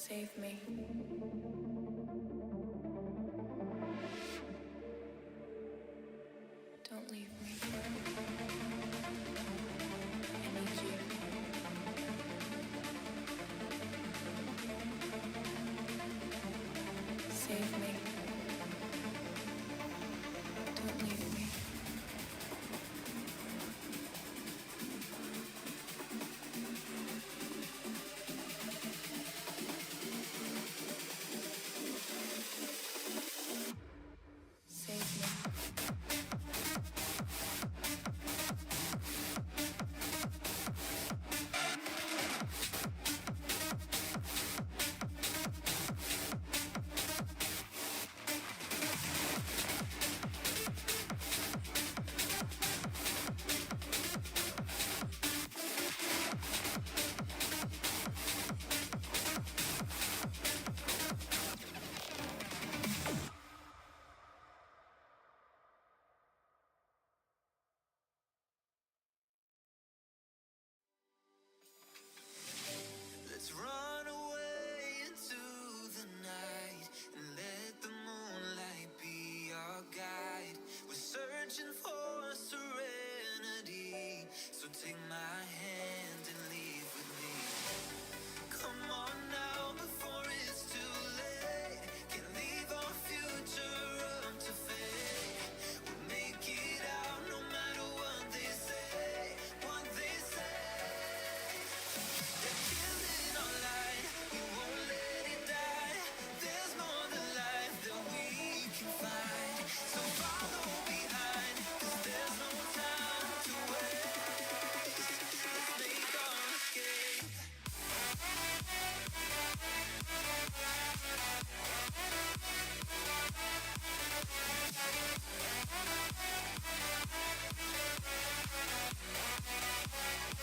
Save me. Don't leave me. I need you. Save me. Don't leave me. Save me. Let's run away into the night and let the moonlight be our guide. We're searching for serenity, so take my hand and leave with me. Come on now before it's too late. Can't leave our future up to fate. We'll make it out no matter what they say. What they say. They're killing our light, we won't let it die. There's no other life that we can find. So follow behind, 'cause there's no time to waste. Let's make our escape.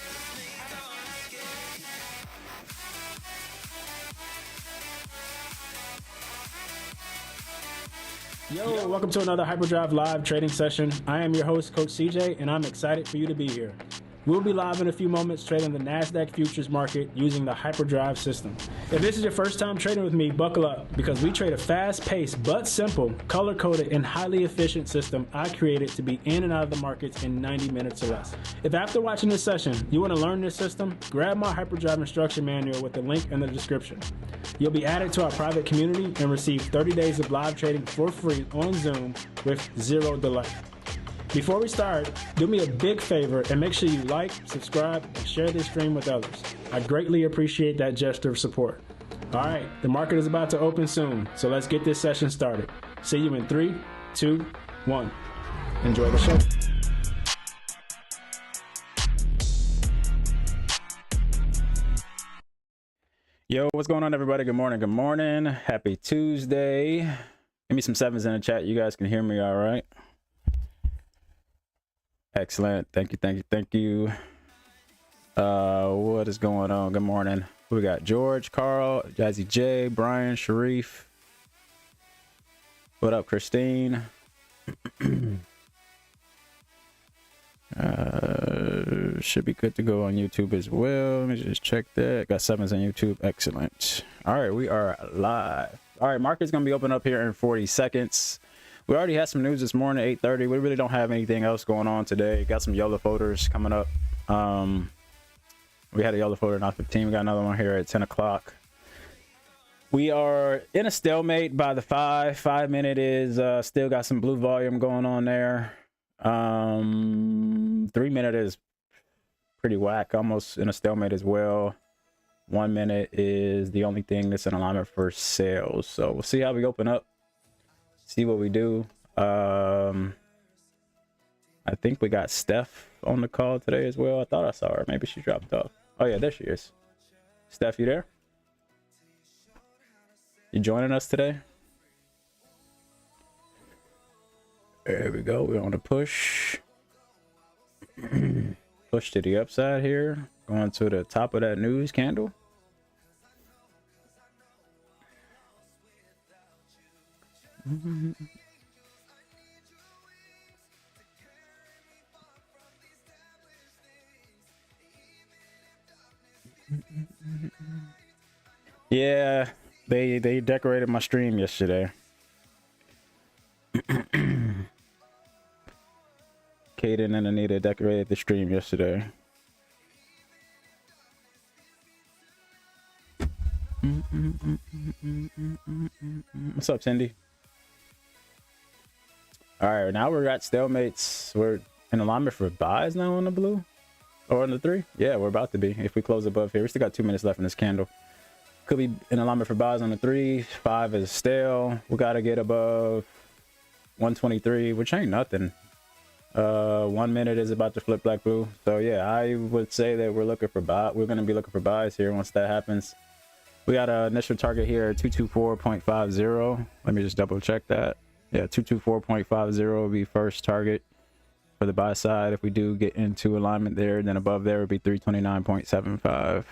Let's make our escape. Yo, welcome to another Hyperdrive Live trading session. I am your host, Coach CJ, and I'm excited for you to be here. We'll be live in a few moments trading the Nasdaq futures market using the Hyperdrive system. If this is your first time trading with me, buckle up because we trade a fast-paced but simple, color-coded, and highly efficient system I created to be in and out of the markets in 90 minutes or less. If after watching this session you want to learn this system, grab my Hyperdrive instruction manual with the link in the description. You'll be added to our private community and receive 30 days of live trading for free on Zoom with zero delay. Before we start, do me a big favor and make sure you like, subscribe, and share this stream with others. I greatly appreciate that gesture of support. All right, the market is about to open soon, so let's get this session started. See you in 3, 2, 1. Enjoy the show. Yo, what's going on, everybody? Good morning. Good morning. Happy Tuesday. Give me some sevens in the chat. You guys can hear me all right? Excellent. Thank you. Thank you. Thank you. What is going on? Good morning. We got George, Carl, Jazzy J, Brian, Sharif. What up, Christine? Should be good to go on YouTube as well. Let me just check that. Got sevens on YouTube. Excellent. All right, we are live. All right, market's gonna be open up here in 40 seconds. We already had some news this morning, 8:30. We really don't have anything else going on today. Got some yellow folders coming up. We had a yellow folder at 9:15. We got another one here at 10 o'clock. We are in a stalemate by the 5-minute is still got some blue volume going on there. 3-minute is pretty whack, almost in a stalemate as well. 1 minute is the only thing that's in alignment for sales. So we'll see how we open up, see what we do. I think we got Steph on the call today as well. I thought I saw her. Maybe she dropped off. Oh yeah, there she is. Steph, you there? You joining us today? There we go. We're on a push. Push to the upside here. Going to the top of that news candle. Yeah, they decorated my stream yesterday. Kaden and Anita decorated the stream yesterday. What's up, Cindy? All right, now we're at stalemates. We're in alignment for buys now on the blue or on the 3. Yeah, we're about to be. If we close above here, we still got 2 minutes left in this candle. Could be in alignment for buys on the 3. 5 is stale. We got to get above 123, which ain't nothing. 1 minute is about to flip black blue. So yeah, I would say that we're looking for buy. We're going to be looking for buys here once that happens. We got an initial target here, 224.50. Let me just double check that. Yeah, 224.50 will be first target for the buy side. If we do get into alignment there, then above there would be 329.75.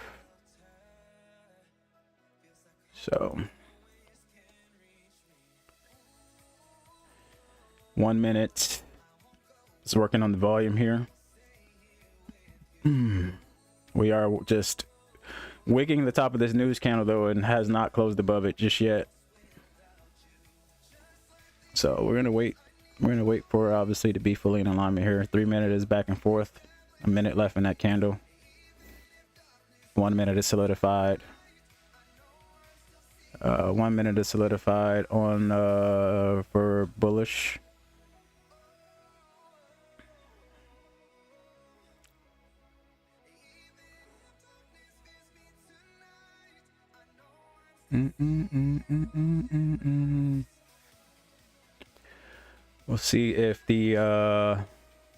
So 1 minute. It's working on the volume here. We are just wigging the top of this news candle though, and has not closed above it just yet. So we're gonna wait. We're gonna wait for obviously to be fully in alignment here. 3 minute is back and forth. A minute left in that candle. 1 minute is solidified. 1 minute is solidified on for bullish. We'll see if the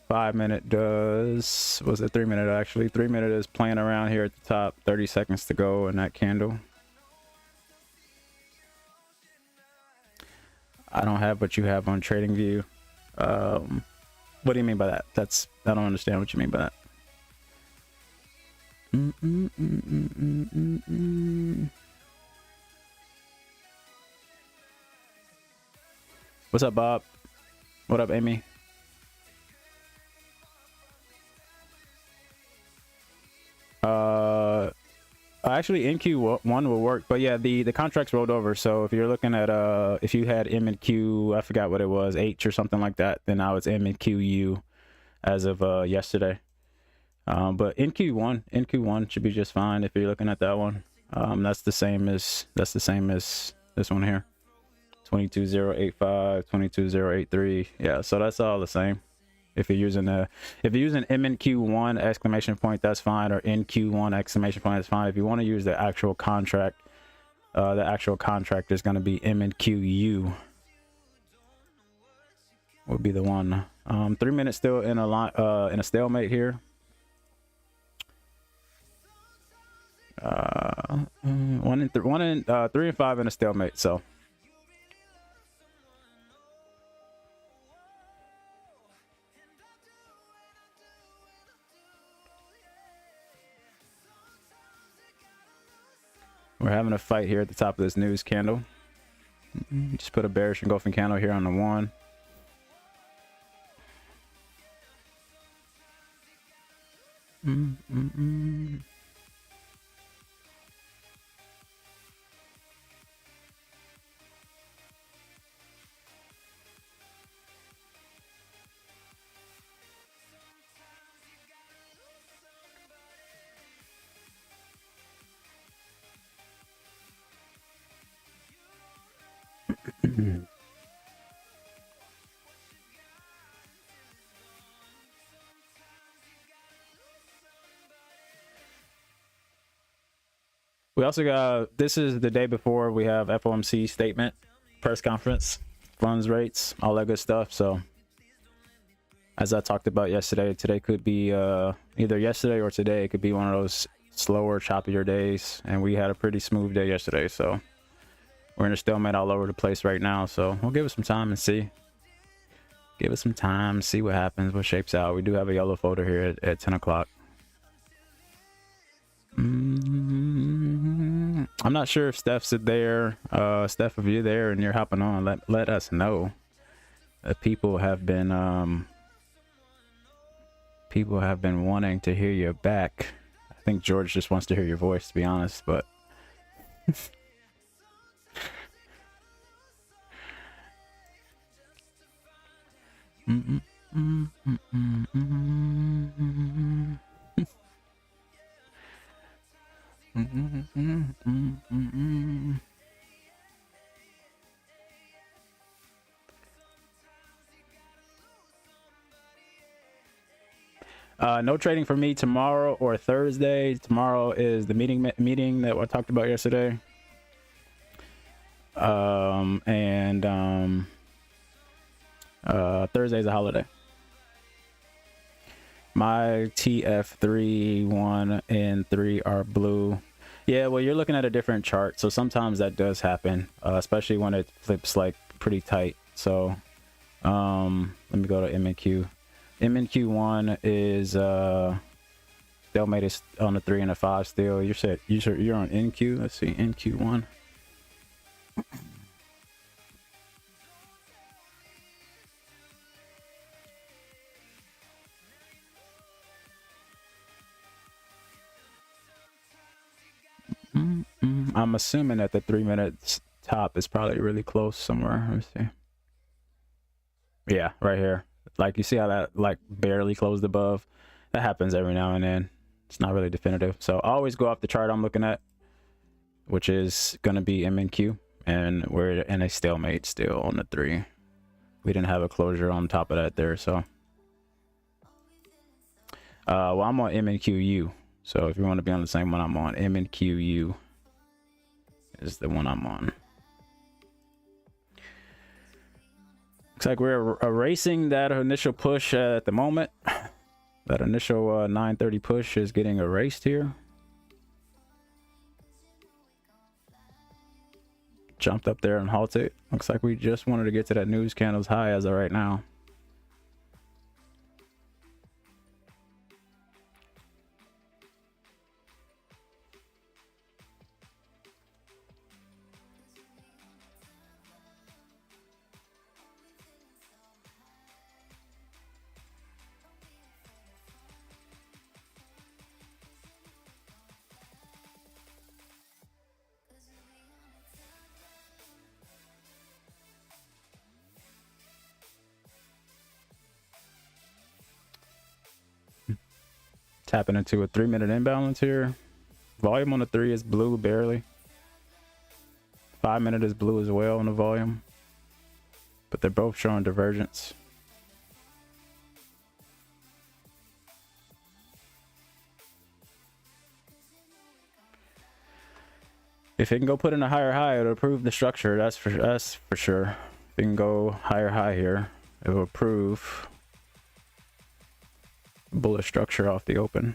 5 minute does. Was it 3 minute actually? 3 minute is playing around here at the top. 30 seconds to go in that candle. I don't have what you have on TradingView. What do you mean by that? I don't understand what you mean by that. What's up, Bob? What up, Amy? Actually NQ1 will work, but yeah, the contracts rolled over. So if you're looking at if you had M and Q, I forgot what it was, H or something like that, then now it's M and QU as of yesterday. But NQ1 should be just fine if you're looking at that one. That's the same as this one here. 22085, 22083. Yeah, so that's all the same. If you're using MNQ1 exclamation point, that's fine, or NQ1 exclamation point, that's fine. If you want to use the actual contract is going to be MNQU. Would be the one. 3 minutes still in a stalemate here. 3 and 5 in a stalemate. So. We're having a fight here at the top of this news candle. Just put a bearish engulfing candle here on the 1. We also got, this is the day before we have FOMC statement, press conference, funds rates, all that good stuff. So as I talked about yesterday, today could be either yesterday or today. It could be one of those slower, choppier days. And we had a pretty smooth day yesterday. So we're in a stalemate all over the place right now. So we'll give it some time and see. Give it some time, see what happens, what shapes out. We do have a yellow folder here at 10 o'clock. I'm not sure if Steph's there. Steph, if you're there and you're hopping on, let us know. People have been wanting to hear you back. I think George just wants to hear your voice, to be honest, but No trading for me tomorrow or Thursday. Tomorrow is the meeting that I talked about yesterday. Thursday's a holiday. My TF3, 1, and 3 are blue. Yeah, well, you're looking at a different chart, so sometimes that does happen, especially when it flips like pretty tight. So let me go to MNQ. MNQ1 is stalemate is on the 3 and a 5 still. You're on NQ. Let's see, NQ1. I'm assuming that the 3 minutes top is probably really close somewhere. Let me see. Yeah, right here. Like, you see how that like barely closed above? That happens every now and then. It's not really definitive. So I always go off the chart I'm looking at, which is going to be MNQ, and we're in a stalemate still on the 3. We didn't have a closure on top of that there, so well, I'm on MNQU. So if you want to be on the same one I'm on, MNQU is the one I'm on. Looks like we're erasing that initial push at the moment. That initial 930 push is getting erased here. Jumped up there and halted. Looks like we just wanted to get to that news candle's high as of right now. Tapping into a 3-minute imbalance here. Volume on the 3 is blue barely. 5-minute is blue as well on the volume, but they're both showing divergence. If it can go put in a higher high, it'll improve the structure. That's for sure. If it can go higher high here, it will improve bullish structure off the open.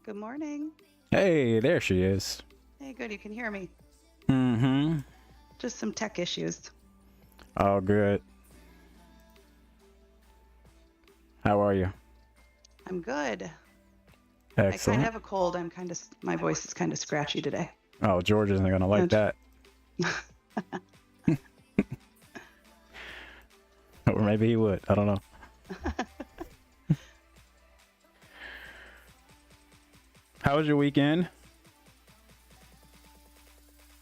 Good morning. Hey, there she is. Hey, good. You can hear me. Mm-hmm. Just some tech issues. Oh, good. How are you? I'm good. Excellent. I kind of have a cold. My voice is kind of scratchy today. Oh, George isn't gonna like that. Or maybe he would. I don't know. How was your weekend?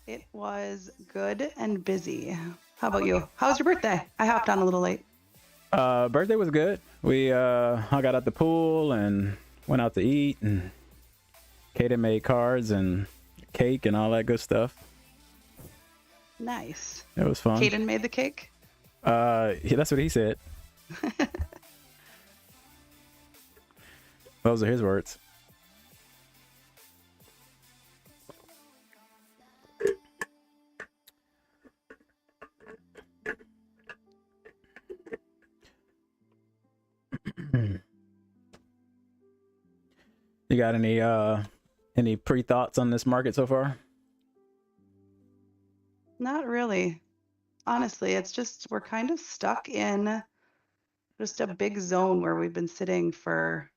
It was good and busy. How about you? How was your birthday? I hopped on a little late. Birthday was good. We hung out at the pool and went out to eat, and Kaden made cards and cake and all that good stuff. Nice. It was fun. Kaden made the cake? Yeah, that's what he said. Those are his words. You got any pre-thoughts on this market so far? Not really. Honestly, it's just we're kind of stuck in just a big zone where we've been sitting for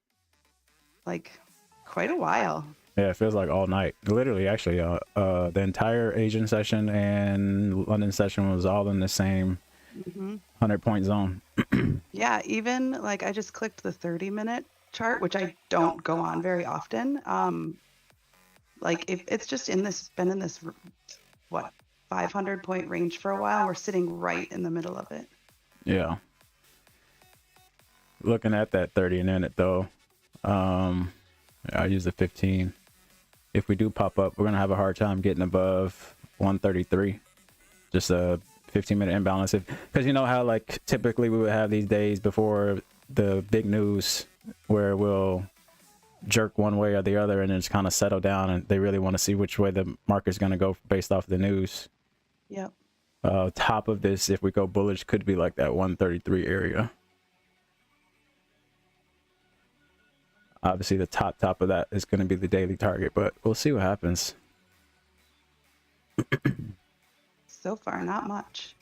like quite a while. Yeah, it feels like all night. Literally, actually, the entire Asian session and London session was all in the same 100-point zone. Yeah, even like I just clicked the 30-minute chart, which I don't go on very often. Like if it's just been in this what 500-point range for a while. We're sitting right in the middle of it. Yeah. Looking at that 30-minute though, I'll use the 15. If we do pop up, we're gonna have a hard time getting above 133. Just a 15-minute imbalance, because you know how like typically we would have these days before the big news where we'll jerk one way or the other and then just kind of settle down, and they really want to see which way the market's going to go based off the news. Yep. Top of this, if we go bullish, could be like that 133 area. Obviously the top of that is going to be the daily target, but we'll see what happens. So far, not much.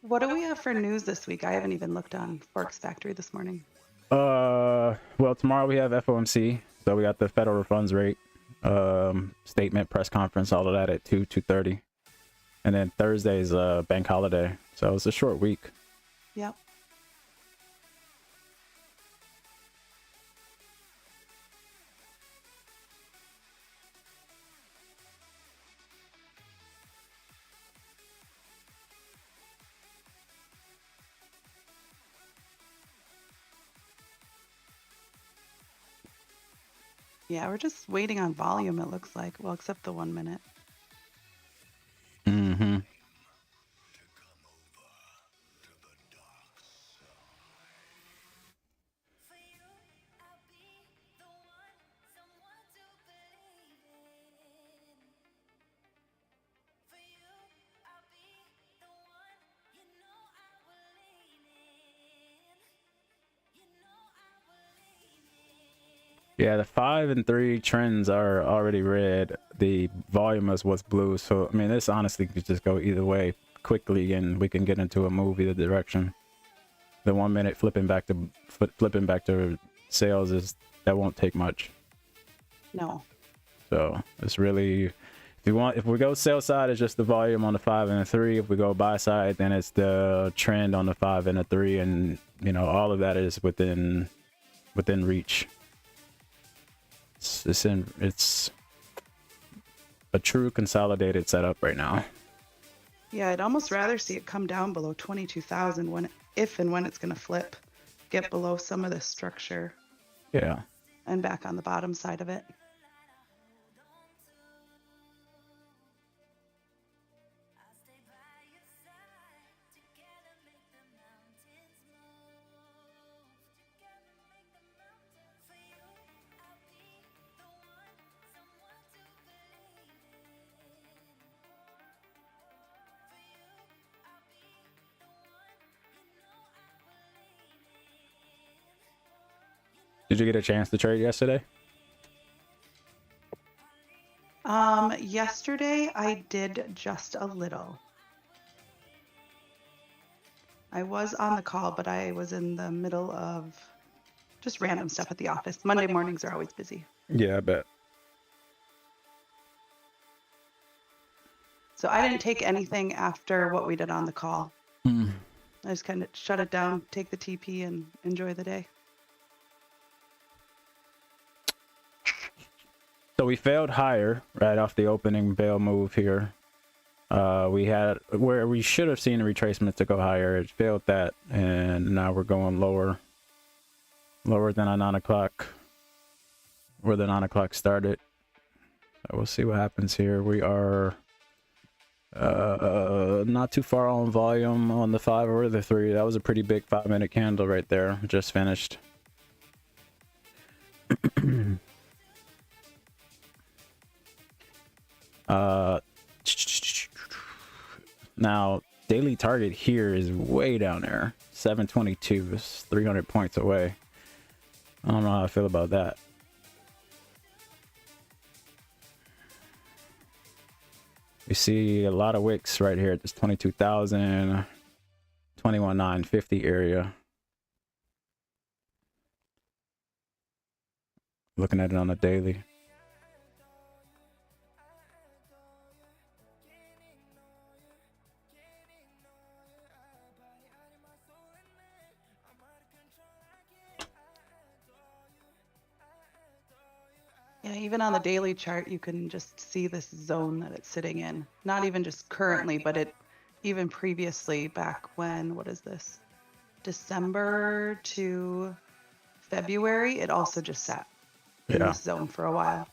What do we have for news this week? I haven't even looked on Forex Factory this morning. Well, tomorrow we have FOMC, so we got the federal funds rate statement, press conference, all of that at 2:30, and then Thursday's bank holiday, so it's a short week. Yep. Yeah, we're just waiting on volume, it looks like. Well, except the 1 minute. Mm-hmm. Yeah, the 5 and 3 trends are already red. The volume is what's blue. So I mean, this honestly could just go either way quickly, and we can get into a move either direction. The 1 minute flipping back to sales that won't take much. No. So it's really, if we go sell side, it's just the volume on the 5 and the 3. If we go buy side, then it's the trend on the 5 and the 3, and you know all of that is within reach. It's a true consolidated setup right now. Yeah, I'd almost rather see it come down below 22,000 if and when it's going to flip, get below some of the structure. Yeah. And back on the bottom side of it. Did you get a chance to trade yesterday? Yesterday I did just a little. I was on the call, but I was in the middle of just random stuff at the office. Monday mornings are always busy. Yeah, I bet. So I didn't take anything after what we did on the call. I just kind of shut it down, take the TP, and enjoy the day. So we failed higher right off the opening bail move here. We had where we should have seen a retracement to go higher. It failed that, and now we're going lower than our 9 o'clock, where the 9 o'clock started. So we'll see what happens here. We are not too far on volume on the 5 or the 3. That was a pretty big 5-minute candle right there, just finished. Now daily target here is way down there, 722. It's 300 points away. I don't know how I feel about that. We see a lot of wicks right here at this 22,000, 21,950 area. looking at it on a daily. Yeah, even on the daily chart, you can just see this zone that it's sitting in. Not even just currently, but it even previously back when, what is this? December to February, it also just sat in this zone for a while.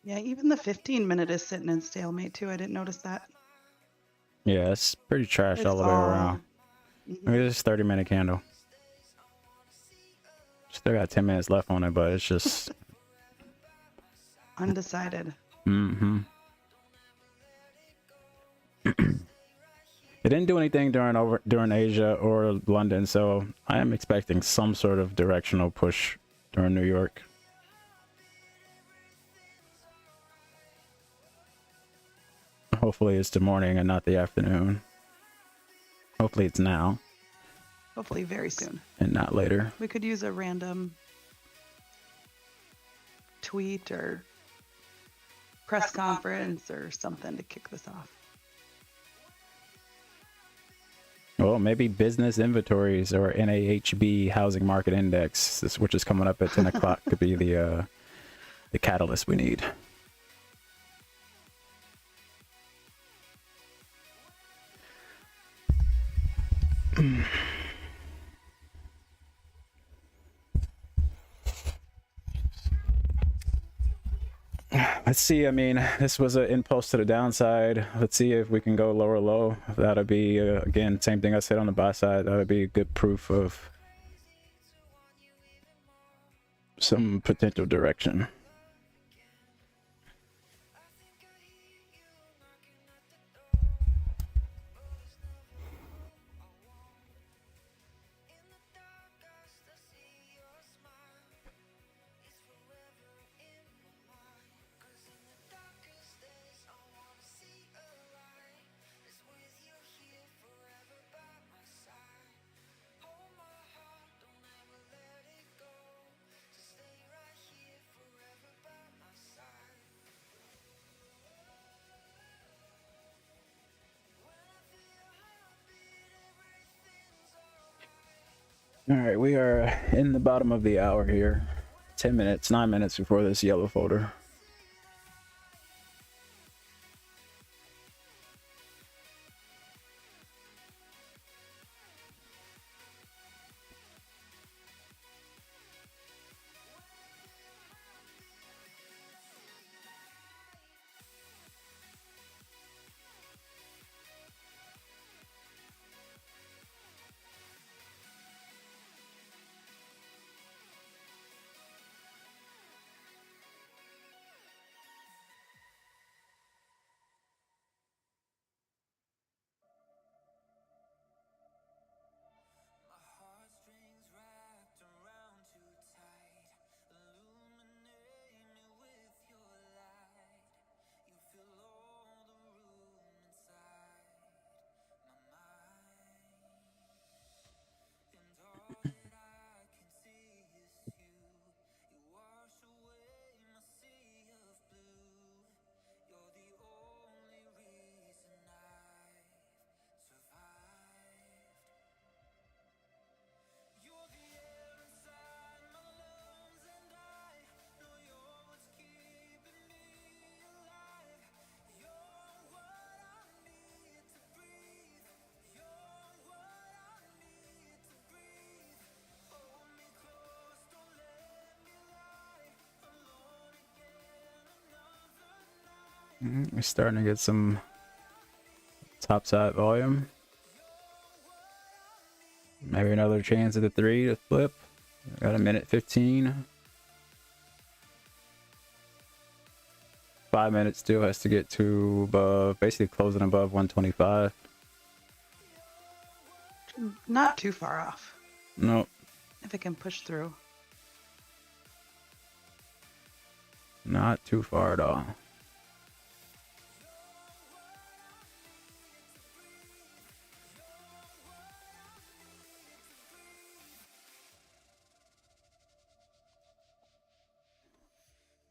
Yeah, even the 15-minute is sitting in stalemate too. I didn't notice that. Yeah, it's pretty trash It's all the way around. Mhm. Look at this 30-minute candle. Still got 10 minutes left on it, but it's just Undecided. it didn't do anything during Asia or London, so I am expecting some sort of directional push during New York. Hopefully it's the morning and not the afternoon. Hopefully it's now Hopefully very soon. and not later. We could use a random tweet or press conference or something to kick this off. Well, maybe business inventories or NAHB housing market index, which is coming up at 10 o'clock, could be the catalyst we need. Let's see. I mean, this was an impulse to the downside. Let's see if we can go lower low. That'll be, again, same thing I said on the buy side. That would be good proof of some potential direction. All right, we are in the bottom of the hour here. 10 minutes, 9 minutes before this yellow folder. My heartstrings wrapped around too tight. Illuminate me with your light. You fill all the room inside my mind. And all that I can see is you. You wash away my sea of blue. You're the only reason I've survived. You're the air inside my lungs, and I know you're what's keeping me alive. You're what I need to breathe. You're what I need to breathe. Hold me close, don't let me lie. Alone again another night. We're starting to get some top side volume. Maybe another chance at the 3 to flip. Got a minute 15. 5 minutes still has to get to above, basically closing above 125. Not too far off. Nope, If it can push through. not too far at all.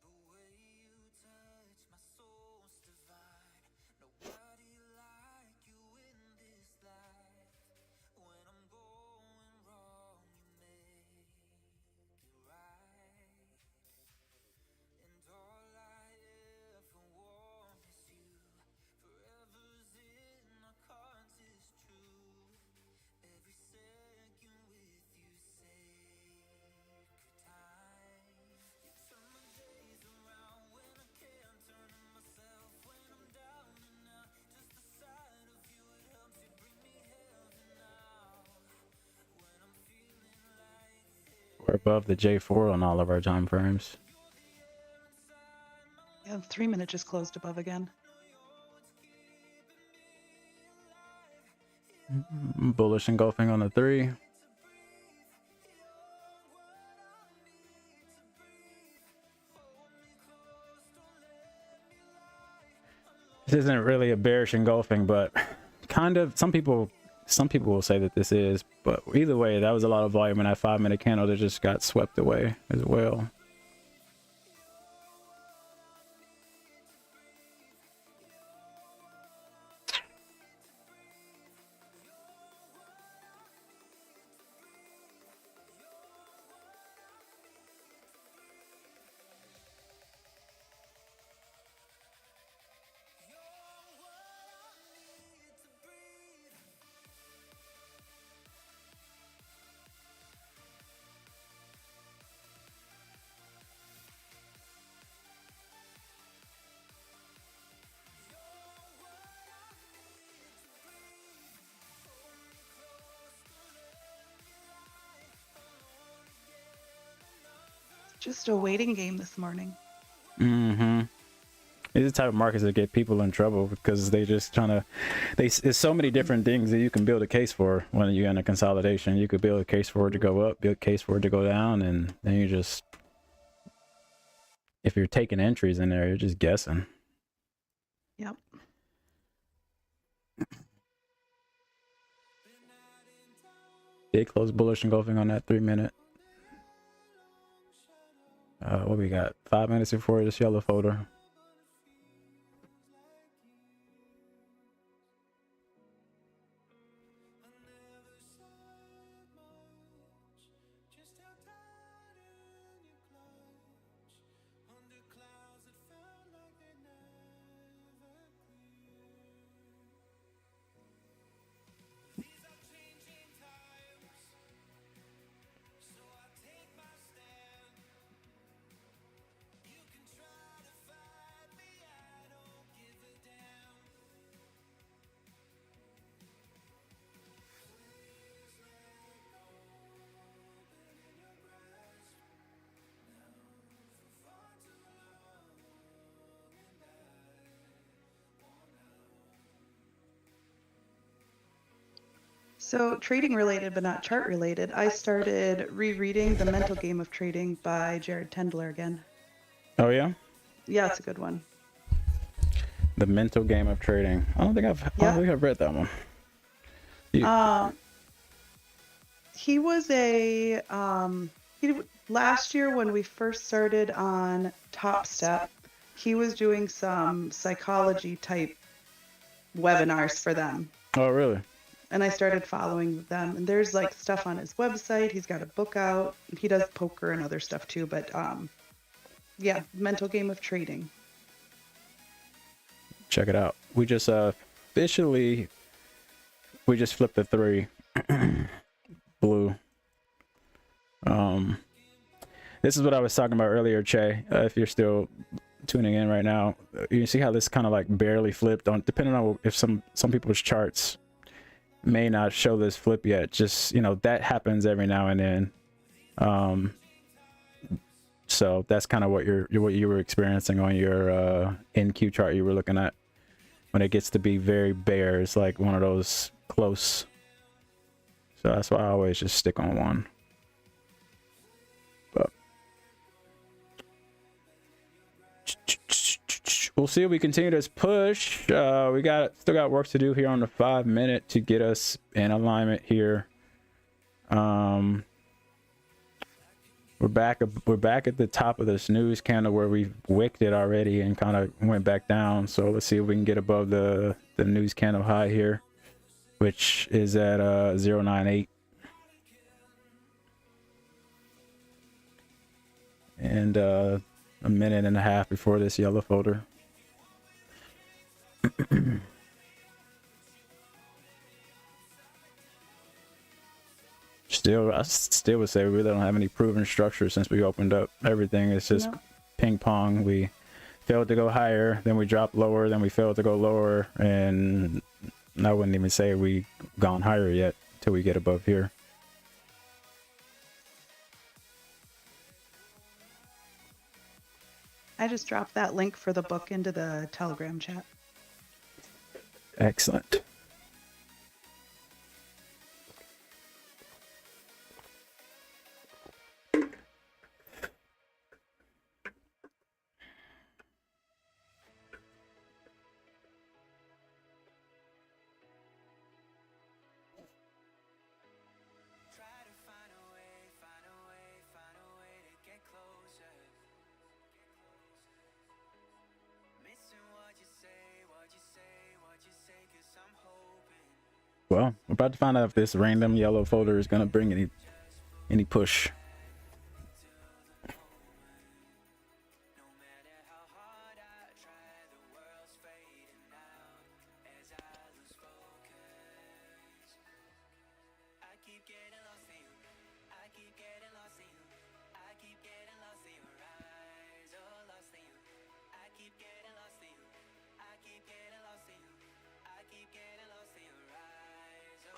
The way you touch my soul's divine. Nobody like you in this life. When I'm going wrong, you make it right. And all I ever want is you. Forever's in our cards is true. Every second with you, sacred time. You turn my days around when I can't turn to myself. When I'm down and out, just the sight of you, it helps you bring me heaven now. When I'm feeling like We're above the J4 on all of our time frames. Yeah, 3 minute just closed above again. Bullish engulfing on the 3. This isn't really a bearish engulfing, but kind of. Some people will say that this is, but either way, that was a lot of volume in that 5 minute candle that just got swept away as well. Just a waiting game this morning. Mm-hmm. These are the type of markets that get people in trouble because they just trying to. There's so many different things that you can build a case for when you're in a consolidation. You could build a case for it to go up, build a case for it to go down, and then you just. If you're taking entries in there, you're just guessing. Yep. Did close bullish engulfing on that 3 minute. What we got? 5 minutes before this yellow folder. So, trading related, but not chart related, I started rereading The Mental Game of Trading by Jared Tendler again. Oh yeah, Yeah, it's a good one. The Mental Game of Trading. I don't think I've read that one. He was a last year when we first started on Top Step, he was doing some psychology type webinars for them. Oh really? And I started following them. And there's like stuff on his website. He's got a book out. He does poker and other stuff too. But yeah, Mental Game of Trading. Check it out. We just officially flipped the 3 blue. This is what I was talking about earlier, Che. If you're still tuning in right now, you see how this kind of like barely flipped on, depending on if some people's charts may not show this flip yet. Just, you know, that happens every now and then. So that's kind of what you were experiencing on your NQ chart you were looking at. When it gets to be very bare, it's like one of those close. So that's why I always just stick on one. But we'll see if we continue this push. We still got work to do here on the 5 minute to get us in alignment here. We're back at the top of the snooze candle where we wicked it already and kind of went back down. So let's see if we can get above the news candle high here, which is at 098. And a minute and a half before this yellow folder. I still would say we really don't have any proven structure since we opened up. Everything is just ping pong. We failed to go higher, then we dropped lower, then we failed to go lower, and I wouldn't even say we gone higher yet till we get above here. I just dropped that link for the book into the Telegram chat. Excellent. Well, we're about to find out if this random yellow folder is going to bring any push.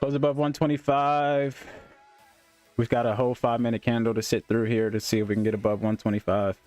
Close above 125. We've got a whole 5 minute candle to sit through here to see if we can get above 125.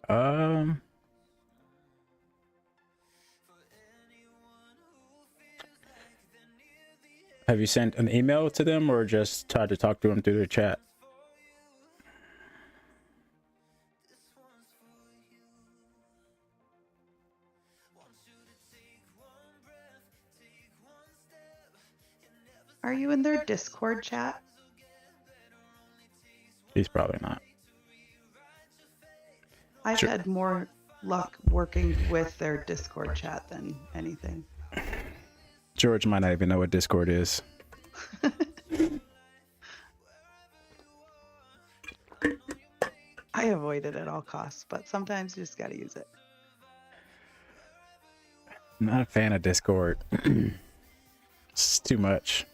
Um, have you sent an email to them or just tried to talk to them through the chat? Are you in their Discord chat? He's probably not. I've Sure. had more luck working with their Discord chat than anything. George might not even know what Discord is. I avoid it at all costs, but sometimes you just got to use it. I'm not a fan of Discord. It's too much.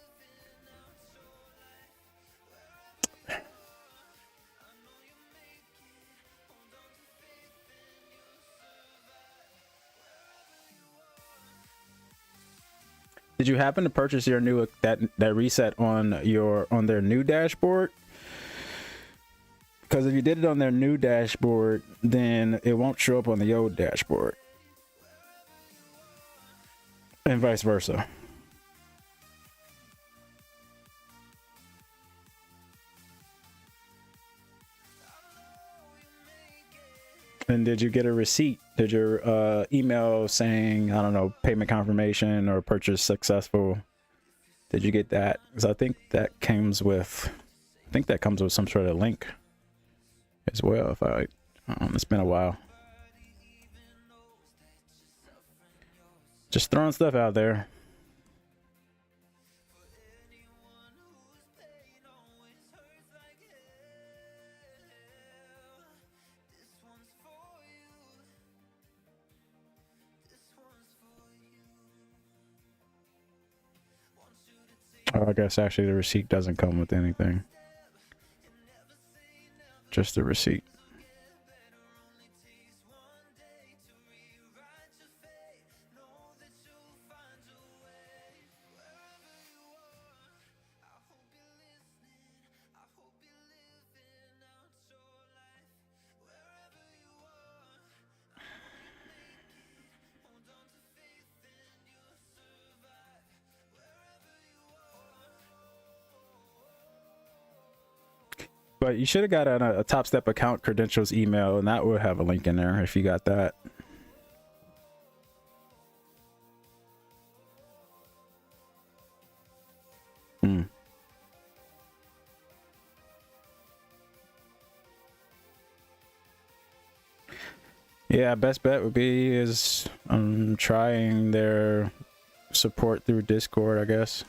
Did you happen to purchase your new that reset on their new dashboard? Because if you did it on their new dashboard, then it won't show up on the old dashboard. And vice versa. And did you get a receipt? Did your email saying, I don't know, payment confirmation or purchase successful? Did you get that? Because I think that comes with some sort of link as well. If it's been a while. Just throwing stuff out there. Oh, I guess actually the receipt doesn't come with anything. Just the receipt. But you should have got a Top Step account credentials email, and that would have a link in there if you got that. Yeah, best bet would be is trying their support through Discord, I guess.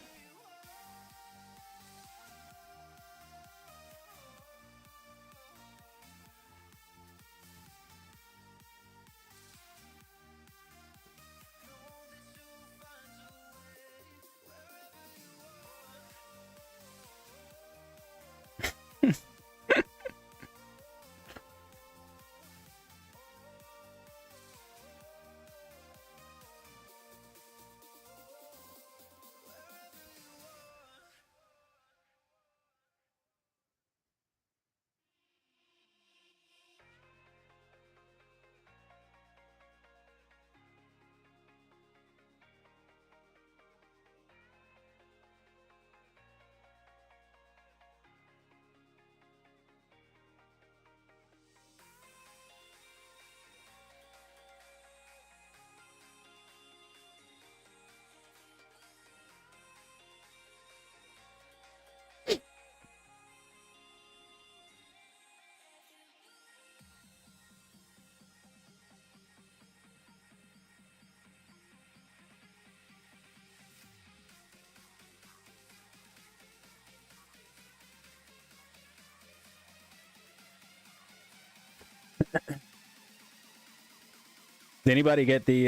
Did anybody get the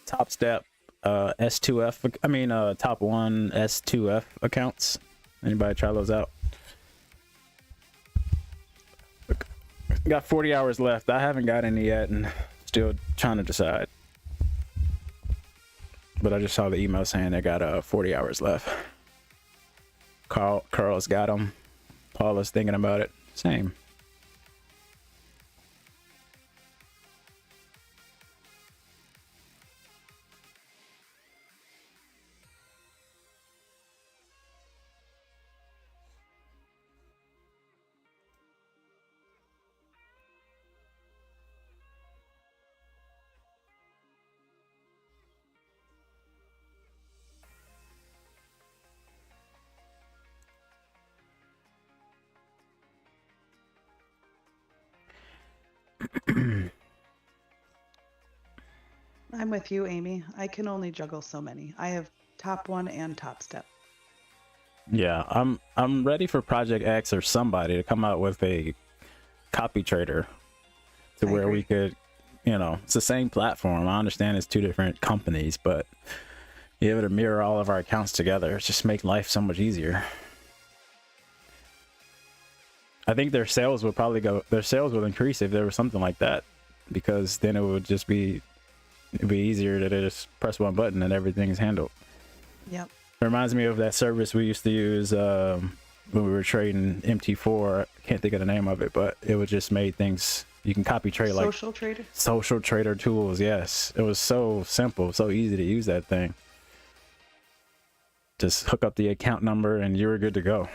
Top Step S2F? I mean, TopOne S2F accounts. Anybody try those out? Got 40 hours left. I haven't got any yet, and still trying to decide. But I just saw the email saying they got 40 hours left. Carl's got them. Paula's thinking about it. Same. I'm with you, Amy. I can only juggle so many. I have TopOne and TopStep. Yeah, I'm ready for Project X or somebody to come out with a copy trader to I where agree. we could, you know, it's the same platform. I understand it's two different companies, but be able to mirror all of our accounts together, just make life so much easier. I think their sales would increase if there was something like that, because then it would just be, it'd be easier to just press one button and everything's handled. Yep. It reminds me of that service we used to use when we were trading MT4. I can't think of the name of it, but it would just made things, you can copy trade like Social trader. social trader tools. Yes, it was so simple, so easy to use that thing. Just hook up the account number and you were good to go.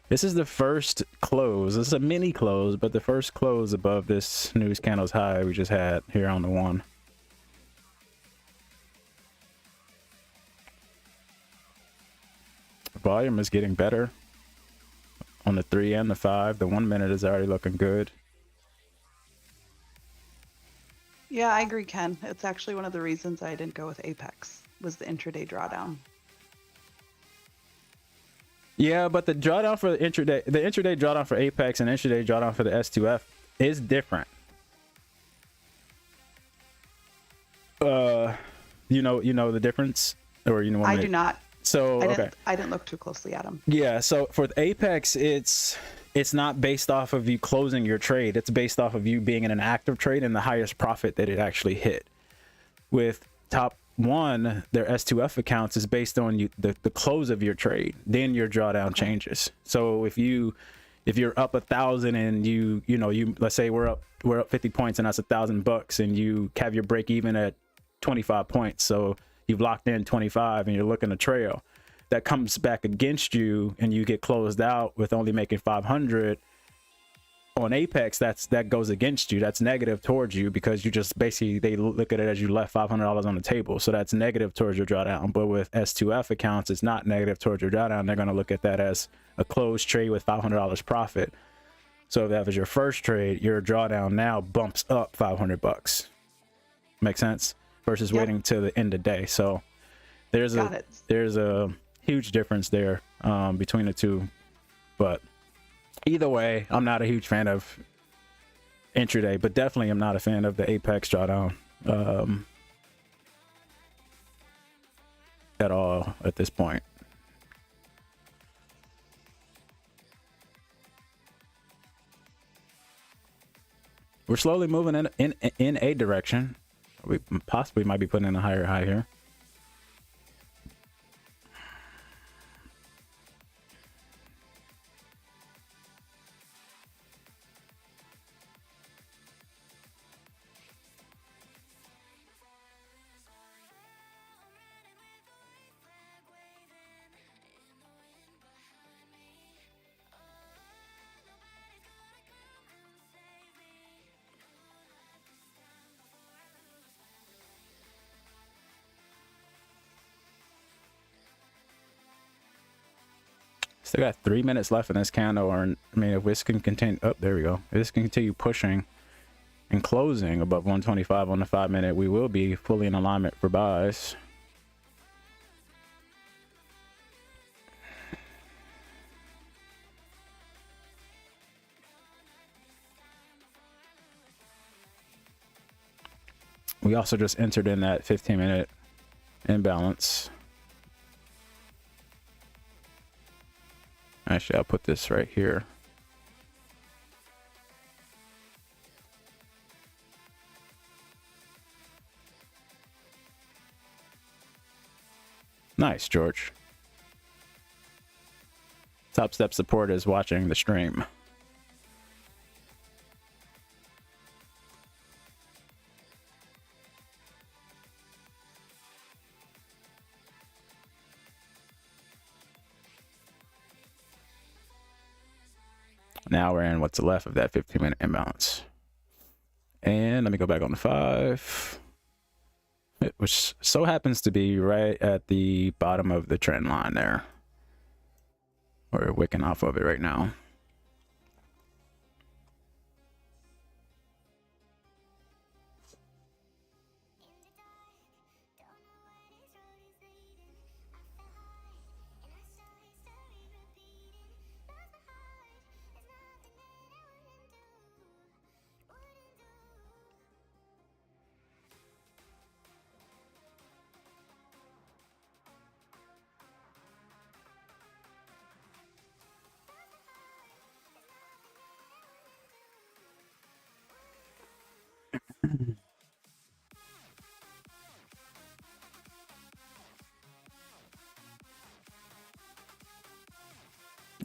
This is the first close. This is a mini close, but the first close above this news candle's high we just had here on the one. Volume is getting better on the 3 and the 5. The 1 minute is already looking good. Yeah, I agree, Ken. It's actually one of the reasons I didn't go with Apex was the intraday drawdown. Yeah, but the drawdown for the intraday drawdown for Apex and intraday drawdown for the S2F is different. You know the difference, or you know? I do not. So I didn't look too closely at them. Yeah, so for the Apex, it's not based off of you closing your trade. It's based off of you being in an active trade and the highest profit that it actually hit. With TopOne, their S2F accounts is based on you the close of your trade. Then your drawdown changes. So if you're up 1,000 and you let's say we're up 50 points and that's $1,000 and you have your break even at 25 points. So you've locked in 25 and you're looking to trail. That comes back against you and you get closed out with only making 500 on Apex. That goes against you. That's negative towards you, because you just basically, they look at it as you left $500 on the table. So that's negative towards your drawdown. But with S2F accounts, it's not negative towards your drawdown. They're going to look at that as a closed trade with $500 profit. So if that was your first trade, your drawdown now bumps up $500. Make sense? Versus waiting till the end of the day. So there's a huge difference there between the two. But either way, I'm not a huge fan of intraday, but definitely I'm not a fan of the Apex drawdown at all at this point. We're slowly moving in a direction. We possibly might be putting in a higher high here. Still got 3 minutes left in this candle, or I mean, if this can continue, oh, there we go. If this can continue pushing and closing above 125 on the 5 minute, we will be fully in alignment for buys. We also just entered in that 15-minute imbalance. Actually, I'll put this right here. Nice, George. Top Step support is watching the stream. Now we're in what's left of that 15-minute imbalance. And let me go back on the 5, which so happens to be right at the bottom of the trend line there. We're wicking off of it right now.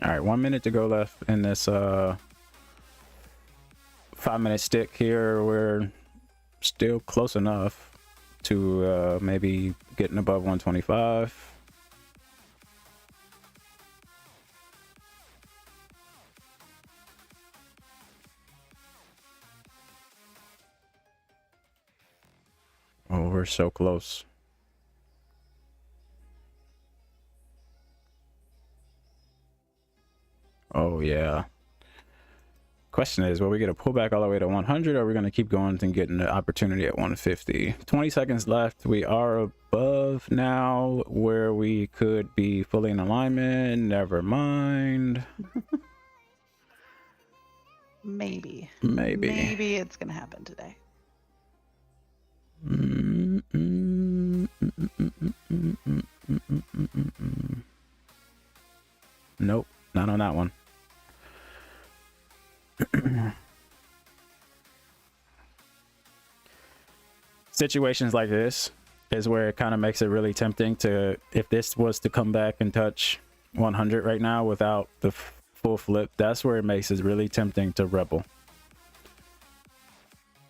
All right, 1 minute to go left in this 5-minute stick here. We're still close enough to maybe getting above 125. Oh, we're so close. Oh, yeah. Question is, will we get a pullback all the way to 100, or are we going to keep going and getting the opportunity at 150? 20 seconds left. We are above now where we could be fully in alignment. Never mind. Maybe. Maybe. Maybe it's going to happen today. Nope, not on that one. Situations like this is where it kind of makes it really tempting to, if this was to come back and touch 100 right now without the full flip, that's where it makes it really tempting to rebel.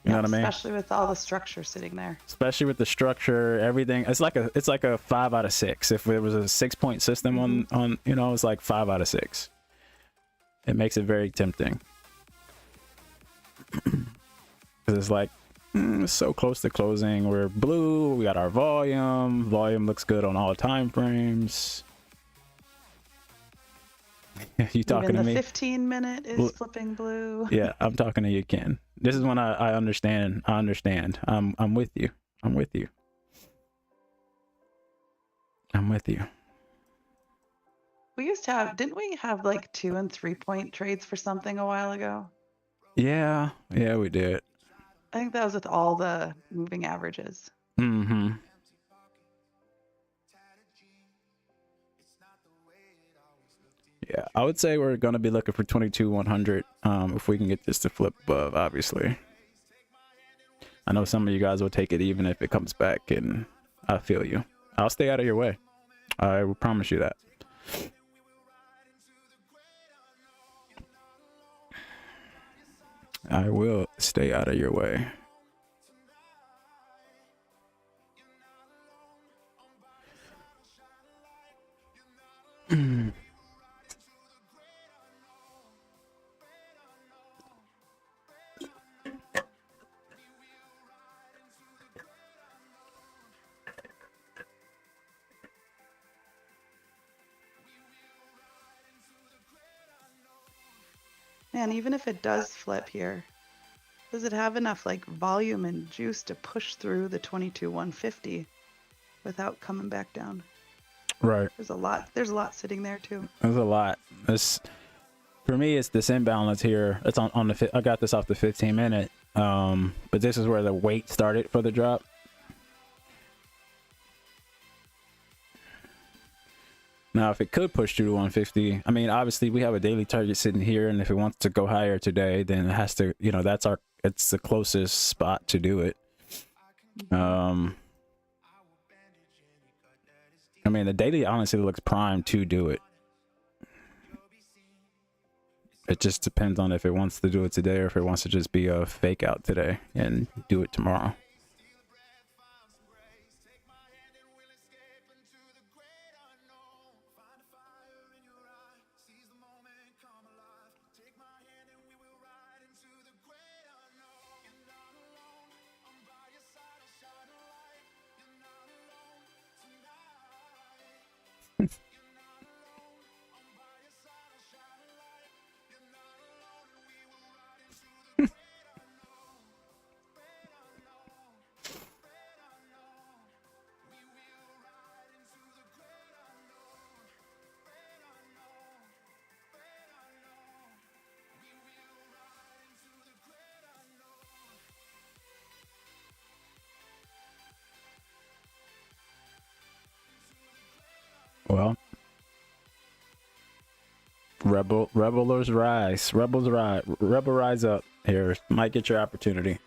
You know what I mean? Especially with all the structure sitting there. Especially with the structure, everything. It's like a 5 out of 6. If it was a 6-point system on you know, it's like 5 out of 6. It makes it very tempting. Because it's like, it's so close to closing. We're blue. We got our volume. Volume looks good on all time frames. You talking Even to the me? 15-minute is flipping blue. Yeah, I'm talking to you, Ken. This is when I understand. I understand. I'm with you. I'm with you. I'm with you. We used to have, didn't we have like 2 and 3 point trades for something a while ago? Yeah, we did. I think that was with all the moving averages. Mm-hmm. Yeah, I would say we're gonna be looking for 22-100 if we can get this to flip above. Obviously, I know some of you guys will take it even if it comes back, and I feel you. I'll stay out of your way. I will promise you that. I will stay out of your way. Man, even if it does flip here, does it have enough like volume and juice to push through the 22-150 without coming back down? Right. There's a lot sitting there too. There's a lot. This, for me, it's this imbalance here. It's on the. I got this off the 15-minute. But this is where the weight started for the drop. Now, if it could push through to 150, I mean, obviously we have a daily target sitting here, and if it wants to go higher today, then it has to, you know, it's the closest spot to do it. I mean, the daily honestly looks primed to do it. It just depends on if it wants to do it today or if it wants to just be a fake out today and do it tomorrow. Well, rebels rise, rebel rise up here. Might get your opportunity.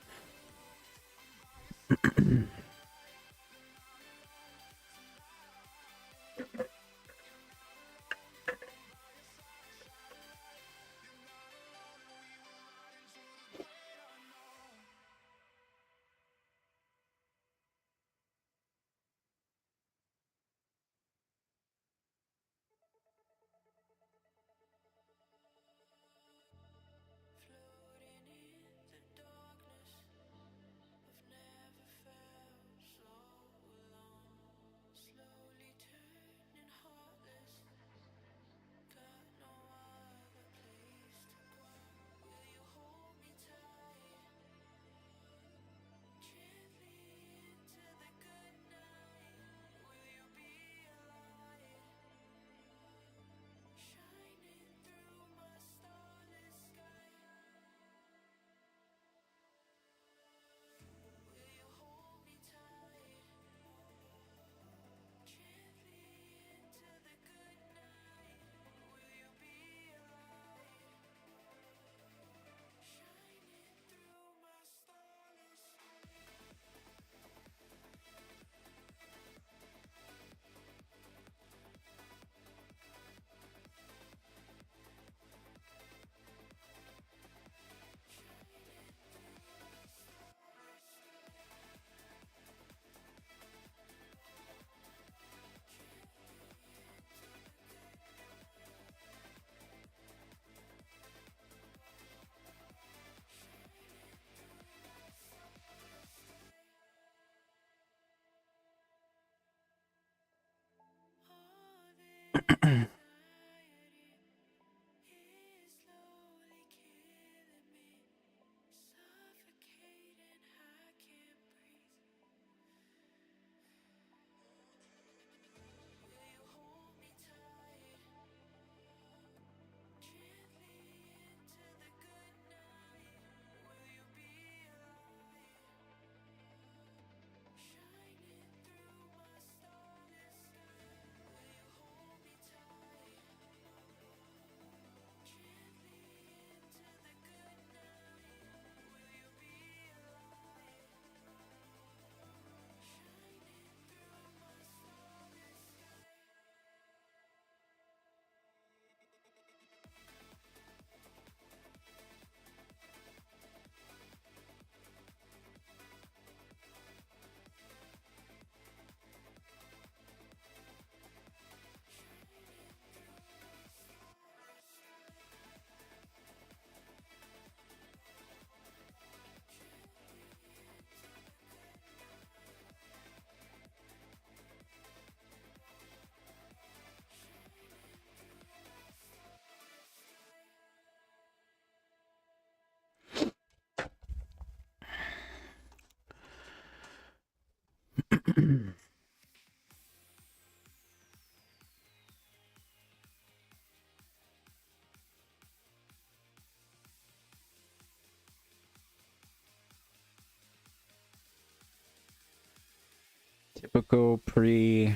Typical pre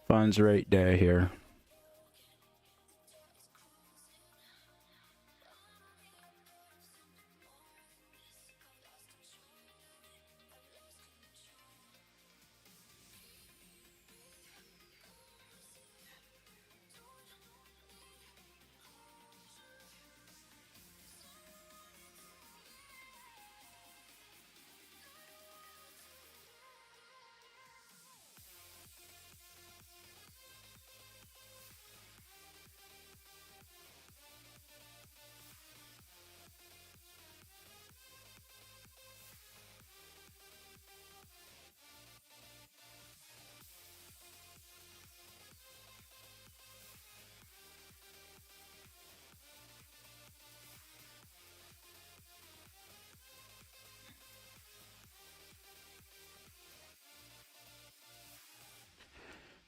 funds rate day here.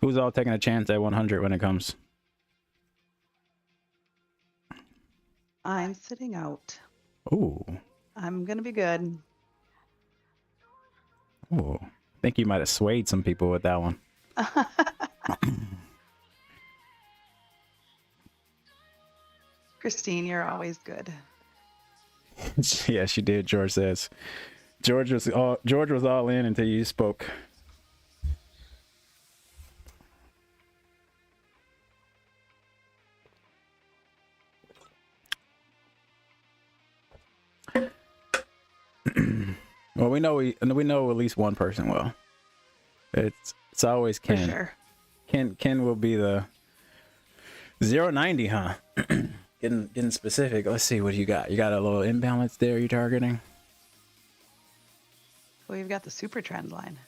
Who's all taking a chance at 100 when it comes? I'm sitting out. Ooh. I'm gonna be good. Ooh. I think you might have swayed some people with that one. Christine, you're always good. Yeah, she did. George says. George was all in until you spoke. Well, we know at least one person will. It's always Ken. For sure. Ken will be the 090, huh? Getting specific. Let's see what you got. You got a little imbalance there you're targeting? Well, you've got the super trend line.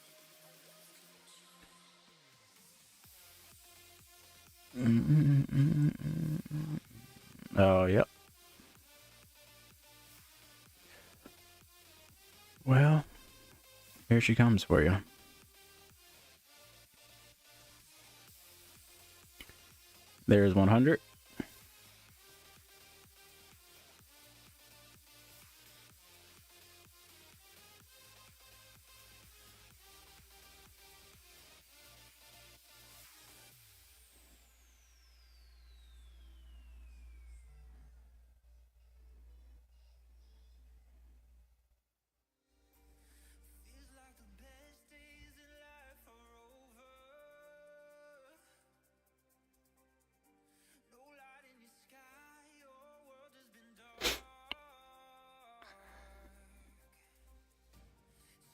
Oh, yep. Well, here she comes for you. There's 100. Feels like the best days in life are over. No light in your sky, your world has been dark.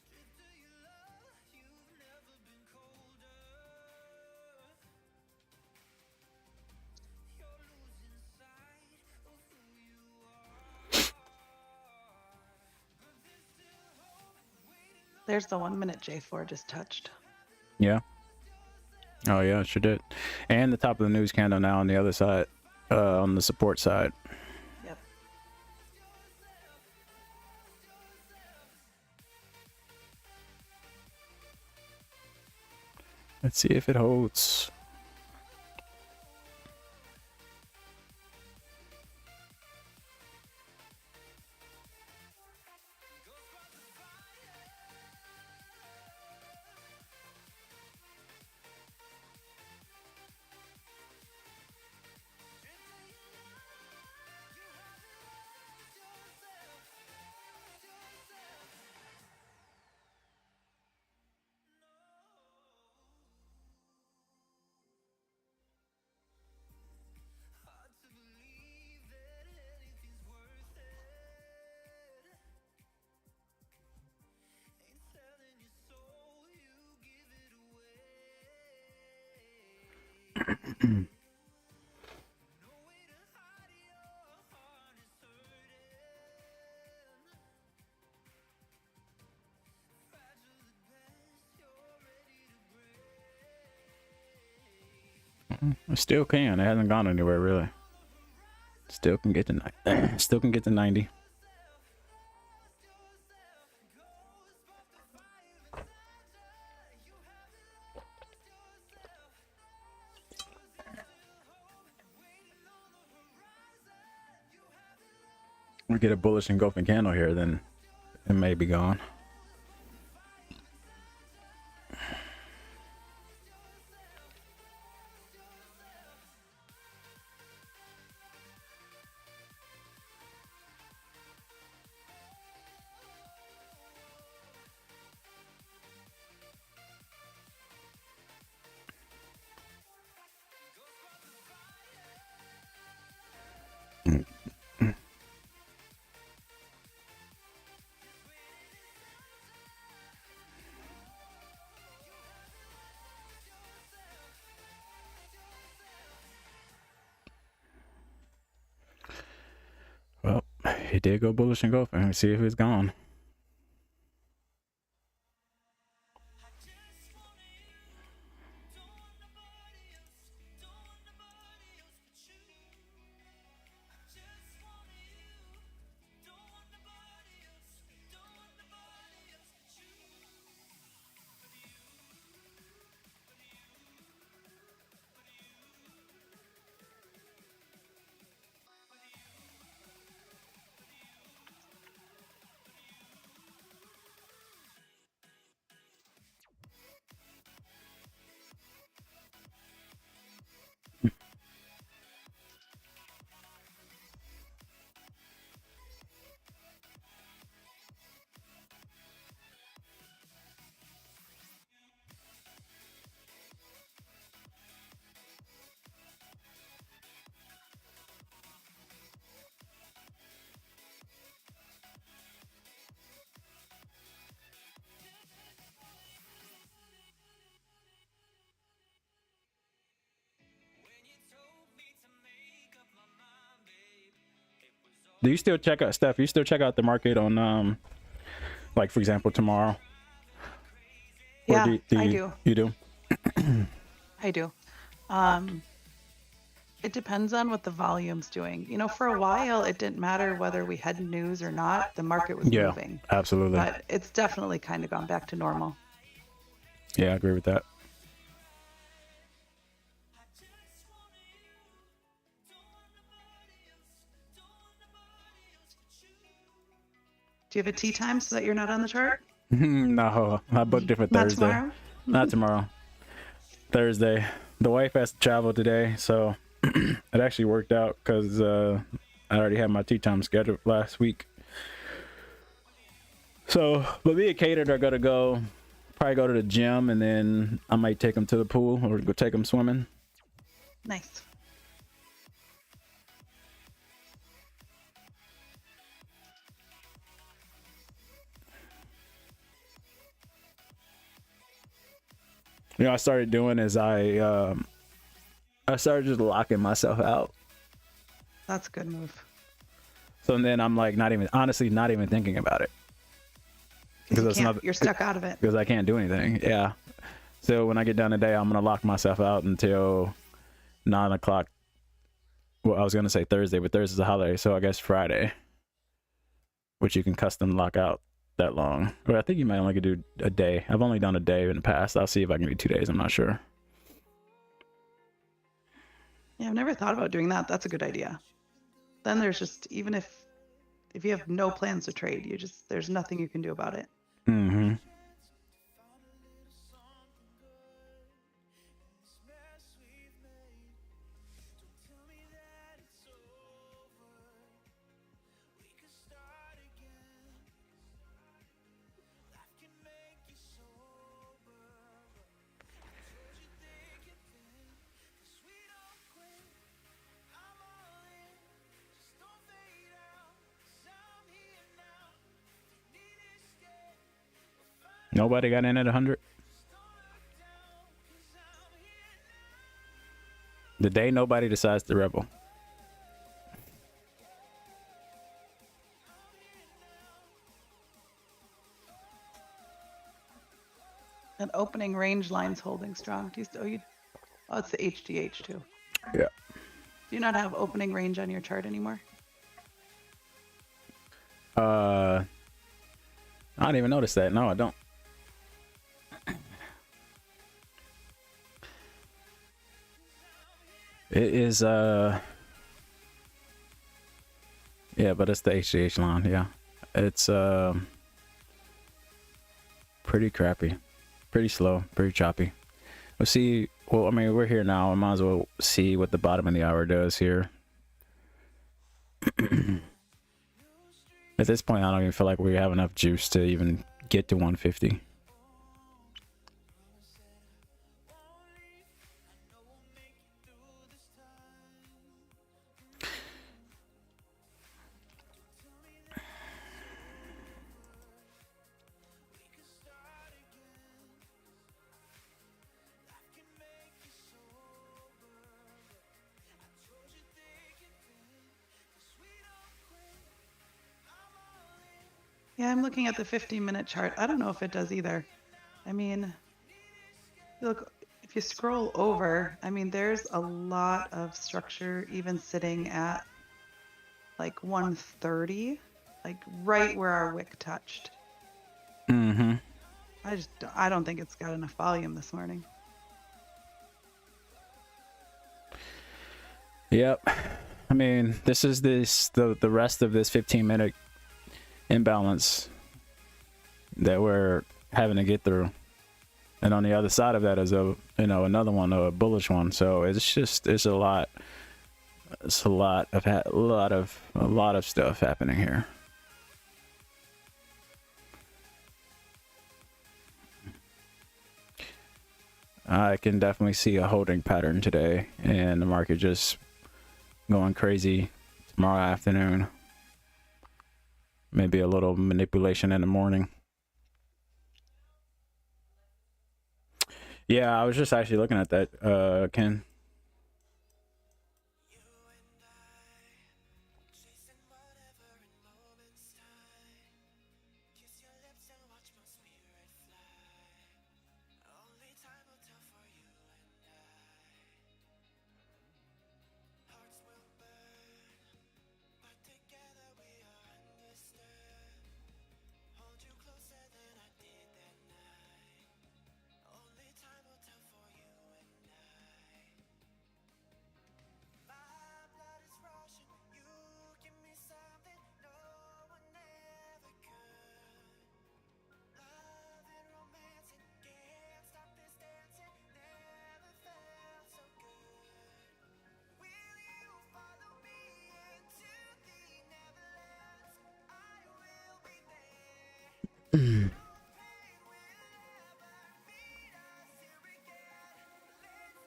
Stripped of your love, you've never been colder. You're losing sight of who you are. But there's still hope waiting. There's the 1 minute J4 just touched. Yeah. Oh yeah, it sure did. And the top of the news candle now on the other side, on the support side. Yep. Let's see if it holds. I still can. It hasn't gone anywhere really. Still can get to still can get to 90. We get a bullish engulfing candle here, then it may be gone. Well, he did go bullish engulfing. Let's see if it's gone. Do you still check out Steph? You still check out the market on like for example tomorrow? Or Yeah, do I you, do. You do? I do. It depends on what the volume's doing. You know, for a while, it didn't matter whether we had news or not. The market was Yeah, moving. absolutely. But it's definitely kind of gone back to normal. Yeah, I agree with that. Do you have a tea time so that you're not on the chart? No, I booked it for Not Thursday. tomorrow? Not tomorrow. Thursday. The wife has to travel today, so it actually worked out because I already had my tea time scheduled last week. So, but me and Catered are gonna probably go to the gym, and then I might take them to the pool or go take them swimming. Nice. You know, I started doing is I started just locking myself out. That's a good move. So then I'm like not even thinking about it. Because Because you're stuck out of it. Because I can't do anything. Yeah. So when I get done today, I'm gonna lock myself out until 9 o'clock. Well, I was gonna say Thursday, but Thursday's a holiday, so I guess Friday, which you can custom lock out that long. But I think you might only do a day. I've only done a day in the past. I'll see if I can do 2 days. I'm not sure. Yeah, I've never thought about doing that. That's a good idea. Then there's just, even if you have no plans to trade, there's nothing you can do about it. Mm-hmm. Nobody got in at 100? The day nobody decides to rebel. And opening range lines holding strong. Do you oh, it's the HDH too. Yeah. Do you not have opening range on your chart anymore? I didn't even notice that. No, I don't. It is yeah, but it's the HGH line. Yeah, it's pretty crappy, pretty slow, pretty choppy. We'll see. Well, I mean, we're here now. I might as well see what the bottom of the hour does here. At this point, I don't even feel like we have enough juice to even get to 150. Yeah, I'm looking at the 15-minute chart. I don't know if it does either. I mean, look, if you scroll over, I mean, there's a lot of structure even sitting at like 130, like right where our wick touched. Mm-hmm. I don't think it's got enough volume this morning. Yep. I mean, this is the rest of this 15-minute imbalance that we're having to get through, and on the other side of that is another one, a bullish one. So it's a lot of stuff happening here. I can definitely see a holding pattern today, and the market just going crazy tomorrow afternoon. Maybe a little manipulation in the morning. Yeah, I was just actually looking at that, Ken.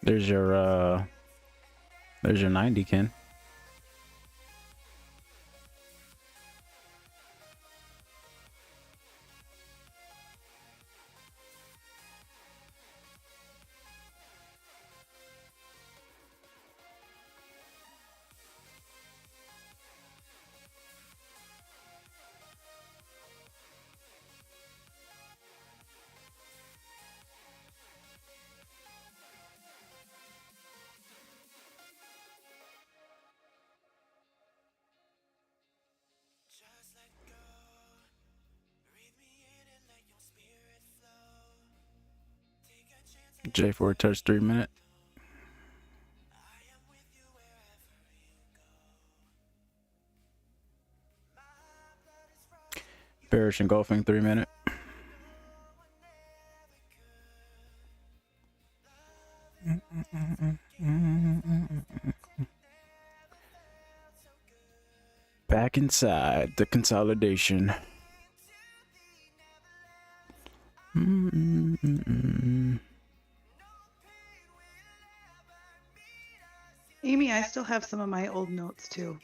There's your 90, Ken. J for a touch 3 minute. Bearish engulfing 3 minute. Back inside the consolidation. Amy, I still have some of my old notes too.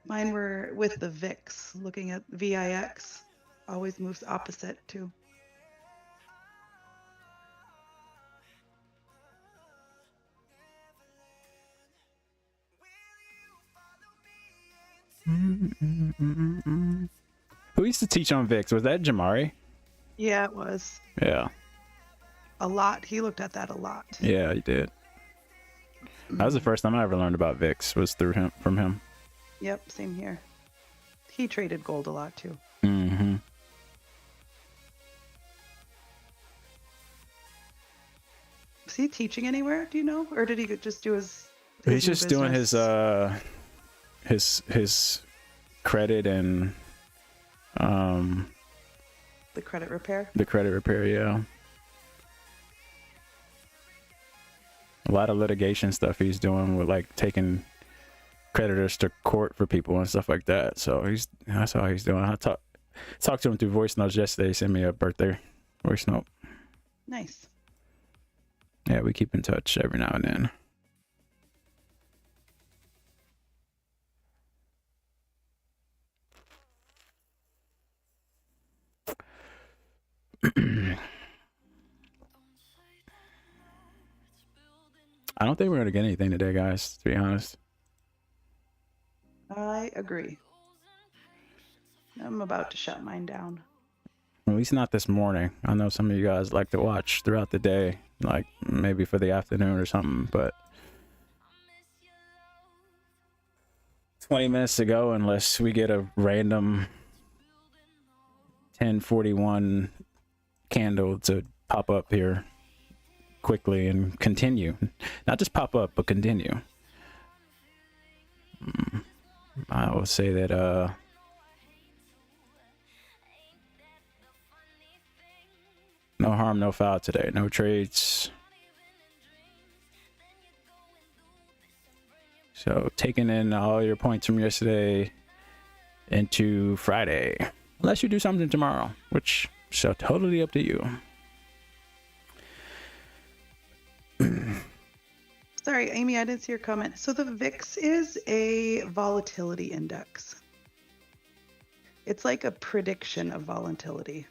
Mine were with the VIX, looking at VIX. Always moves opposite too. Who used to teach on VIX? Was that Jamari? Yeah, it was. Yeah. A lot. He looked at that a lot. Yeah, he did. That was the first time I ever learned about VIX, was through him, from him. Yep, same here. He traded gold a lot too. Mm-hmm. Is he teaching anywhere? Do you know, or did he just do his He's new just doing his his credit and the credit repair? the credit repair, yeah. A lot of litigation stuff he's doing with like taking creditors to court for people and stuff like that. So that's how he's doing. I talked to him through voice notes yesterday. He sent me a birthday voice note. Nice. Yeah, we keep in touch every now and then. I don't think we're gonna get anything today, guys, to be honest. I agree. I'm about to shut mine down. At least not this morning. I know some of you guys like to watch throughout the day, like maybe for the afternoon or something, but 20 minutes to go, unless we get a random 1041 candle to pop up here quickly and continue. Not just pop up, but continue. I will say that no harm, no foul today. No trades. So taking in all your points from yesterday into Friday. Unless you do something tomorrow, which is totally up to you. Sorry, Amy, I didn't see your comment. So the VIX is a volatility index. It's like a prediction of volatility.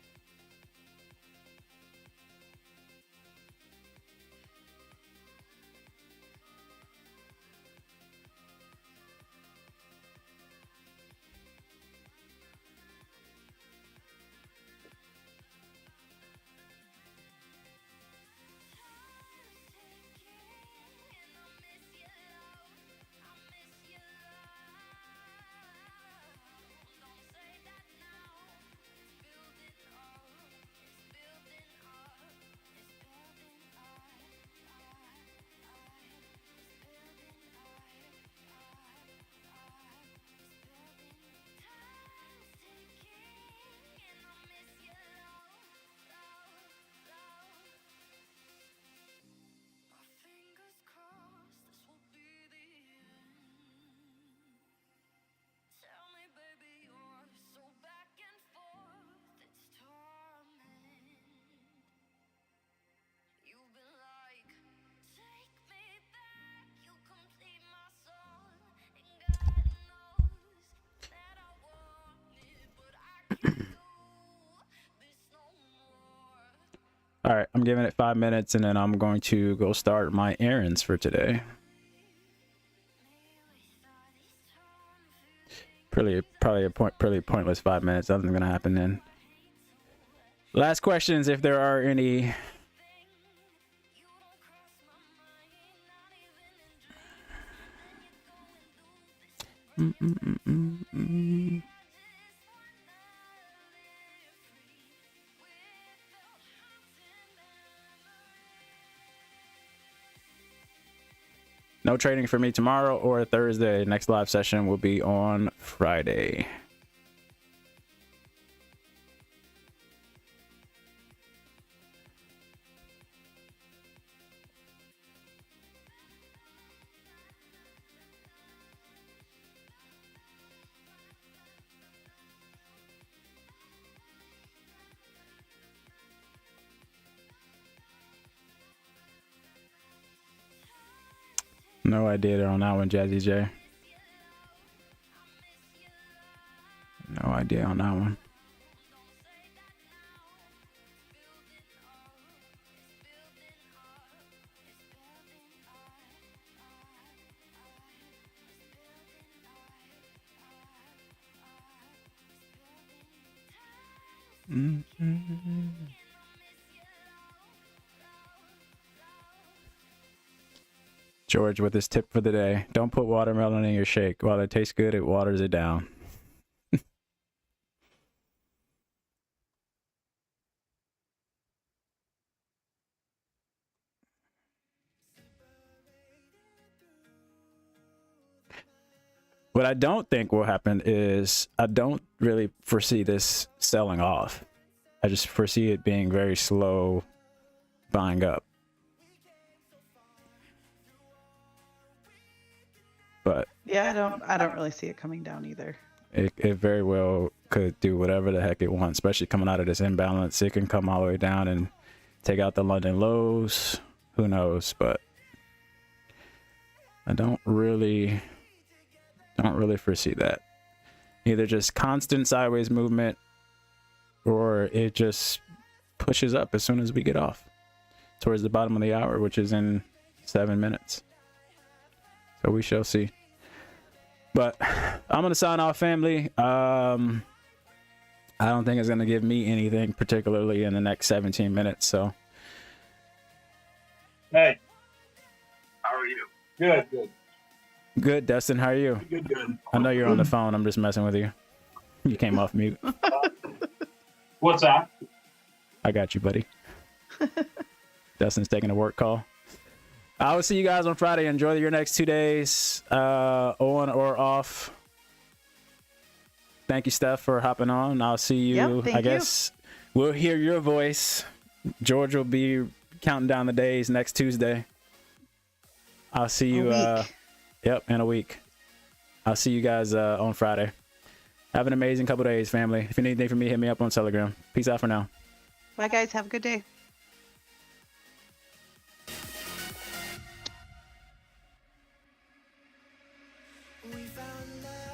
All right, I'm giving it 5 minutes and then I'm going to go start my errands for today. Probably a pretty pointless 5 minutes. Nothing's gonna happen then. Last questions, if there are any. No trading for me tomorrow or Thursday. Next live session will be on Friday. No idea on that one, Jazzy J. No idea on that one. George with his tip for the day. Don't put watermelon in your shake. While it tastes good, it waters it down. What I don't think will happen is I don't really foresee this selling off. I just foresee it being very slow buying up. But Yeah, I don't really see it coming down either. it very well could do whatever the heck it wants, especially coming out of this imbalance. It can come all the way down and take out the London lows. Who knows? But I don't really foresee that. Either just constant sideways movement or it just pushes up as soon as we get off towards the bottom of the hour, which is in 7 minutes. So we shall see. But I'm going to sign off, family. I don't think it's going to give me anything particularly in the next 17 minutes. So. Hey. How are you? Good. Good, Dustin. How are you? Good. I know you're on the phone. I'm just messing with you. You came off mute. What's that? I got you, buddy. Dustin's taking a work call. I will see you guys on Friday. Enjoy your next 2 days, on or off. Thank you, Steph, for hopping on. I'll see you. Yep, thank I guess we'll hear your voice. George will be counting down the days next Tuesday. I'll see you. Yep, in a week. I'll see you guys on Friday. Have an amazing couple days, family. If you need anything from me, hit me up on Telegram. Peace out for now. Bye, guys. Have a good day. We found love.